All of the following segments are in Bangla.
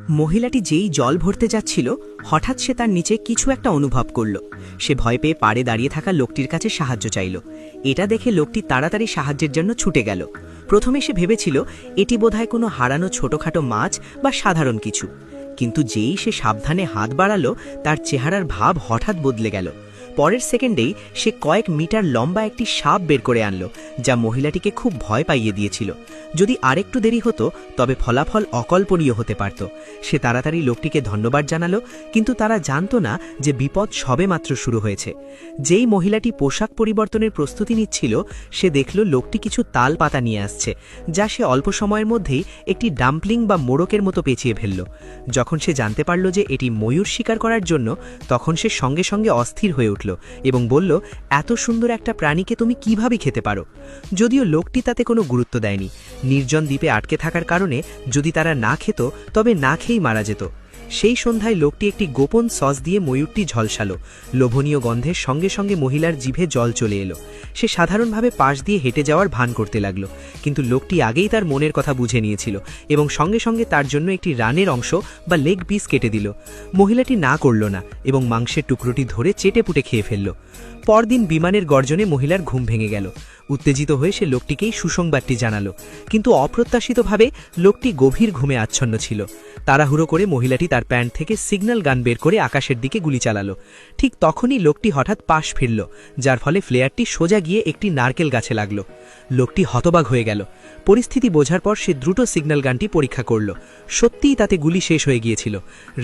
মহিলাটি যেই জল ভরতে যাচ্ছিল হঠাৎ সে তার নিচে কিছু একটা অনুভব করল। সে ভয় পেয়ে পাড়ে দাঁড়িয়ে থাকা লোকটির কাছে সাহায্য চাইল। এটা দেখে লোকটি তাড়াতাড়ি সাহায্যের জন্য ছুটে গেল। প্রথমে সে ভেবেছিল এটি বোধহয় কোনো হারানো ছোটখাটো মাছ বা সাধারণ কিছু, কিন্তু যেই সে সাবধানে হাত বাড়ালো তার চেহারার ভাব হঠাৎ বদলে গেল। পরের সেকেন্ডেই সে কয়েক মিটার লম্বা একটি সাপ বের করে আনলো, যা মহিলাটিকে খুব ভয় পাইয়ে দিয়েছিল। যদি আরেকটু দেরি হতো তবে ফলাফল অকল্পনীয় হতে পারত। সে তাড়াতাড়ি লোকটিকে ধন্যবাদ জানালো, কিন্তু তারা জানত না যে বিপদ সবেমাত্র শুরু হয়েছে। যেই মহিলাটি পোশাক পরিবর্তনের প্রস্তুতি নিচ্ছিল সে দেখল লোকটি কিছু তাল পাতা নিয়ে আসছে, যা সে অল্প সময়ের মধ্যেই একটি ডাম্পলিং বা মোড়কের মতো পেঁচিয়ে ফেলল। যখন সে জানতে পারল যে এটি ময়ূর শিকার করার জন্য, তখন সে সঙ্গে সঙ্গে অস্থির হয়ে উঠল এবং বলল, এত সুন্দর একটা প্রাণীকে তুমি কিভাবে খেতে পারো? যদিও লোকটি তাতে কোনো গুরুত্ব দেয়নি। নির্জন দ্বীপে আটকে থাকার কারণে যদি তারা না খেত তবে না খেয়েই মারা যেত। সেই সন্ধ্যায় লোকটি একটি গোপন সস দিয়ে ময়ূরটি ঝলসালো। লোভনীয় গন্ধের সঙ্গে সঙ্গে মহিলার জিভে জল চলে এলো। সে সাধারণভাবে পাশ দিয়ে হেঁটে যাওয়ার ভান করতে লাগলো, কিন্তু লোকটি আগেই তার মনের কথা বুঝে নিয়েছিল এবং সঙ্গে সঙ্গে তার জন্য একটি রানের অংশ বা লেগ পিস কেটে দিল। মহিলাটি না করল না এবং মাংসের টুকরোটি ধরে চেটেপুটে খেয়ে ফেলল। পরদিন বিমানের গর্জনে মহিলার ঘুম ভেঙে গেল। উত্তেজিত হয়ে সে লোকটিকেই সুসংবাদটি জানালো, কিন্তু অপ্রত্যাশিতভাবে লোকটি গভীর ঘুমে আচ্ছন্ন ছিল। তাড়াহুড়ো করে মহিলাটি তার প্যান্ট থেকে সিগন্যাল গান বের করে আকাশের দিকে গুলি চালালো। ঠিক তখনই লোকটি হঠাৎ পাশ ফিরল, যার ফলে ফ্লেয়ারটি সোজা গিয়ে একটি নারকেল গাছে লাগল। লোকটি হতবাক হয়ে গেল। পরিস্থিতি বোঝার পর সে দ্রুত সিগন্যাল গানটি পরীক্ষা করল। সত্যিই তাতে গুলি শেষ হয়ে গিয়েছিল।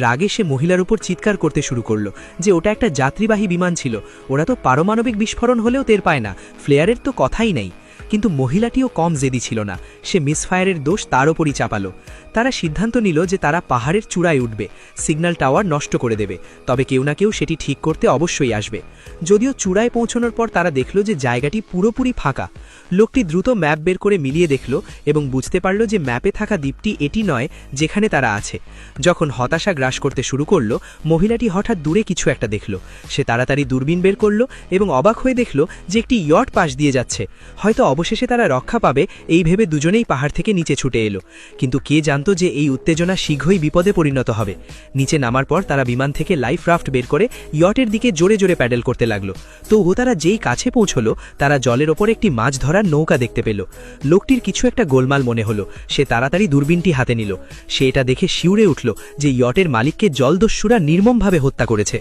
রাগে সে মহিলার উপর চিৎকার করতে শুরু করল যে ওটা একটা যাত্রীবাহী বিমান ছিল, ওরা তো পারমাণবিক বিস্ফোরণ হলেও টের পায় না, ফ্লেয়ারের তো কথাই নেই। কিন্তু মহিলাটিও কম জেদি ছিল না। সে মিসফায়ারের দোষ তার ওপরই চাপালো। তারা সিদ্ধান্ত নিল যে তারা পাহাড়ের চূড়ায় উঠবে, সিগন্যাল টাওয়ার নষ্ট করে দেবে, তবে কেউ না কেউ সেটি ঠিক করতে অবশ্যই আসবে। যদিও চূড়ায় পৌঁছানোর পর তারা দেখল যে জায়গাটি পুরোপুরি ফাঁকা। লোকটি দ্রুত ম্যাপ বের করে মিলিয়ে দেখল এবং বুঝতে পারল যে ম্যাপে থাকা দ্বীপটি এটি নয় যেখানে তারা আছে। যখন হতাশা গ্রাস করতে শুরু করল, মহিলাটি হঠাৎ দূরে কিছু একটা দেখল। সে তাড়াতাড়ি দূরবীন বের করল এবং অবাক হয়ে দেখল যে একটি ইয়ট পাশ দিয়ে যাচ্ছে। হয়তো অবশেষে তারা রক্ষা পাবে এই ভেবে দুজনেই পাহাড় থেকে নিচে ছুটে এলো। কিন্তু কে জানত যে এই উত্তেজনা শীঘ্রই বিপদে পরিণত হবে। নিচে নামার পর তারা বিমান থেকে লাইফ রাফট বের করে ইয়টের দিকে জোরে জোরে প্যাডেল করতে লাগলো। তো তারা যেই কাছে পৌঁছলো তারা জলের ওপর একটি মাছ ধরার নৌকা দেখতে পেল। লোকটির কিছু একটা গোলমাল মনে হলো। সে তাড়াতাড়ি দূরবীনটি হাতে নিল। সে এটা দেখে শিউরে উঠল যে ইয়টের মালিককে জলদস্যুরা নির্মমভাবে হত্যা করেছে।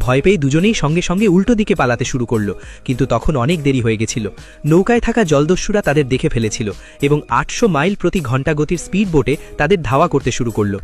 ভয় পেয়ে দুজনেই সঙ্গে সঙ্গে উল্টো দিকে পালাতে শুরু করলো, কিন্তু তখন অনেক দেরি হয়ে গেছিল। নৌকায় থাকা জলদস্যুরা তাদের দেখে ফেলেছিল এবং 800 মাইল প্রতি ঘন্টা গতির স্পিড বোটে তাদের ধাওয়া করতে শুরু করলো।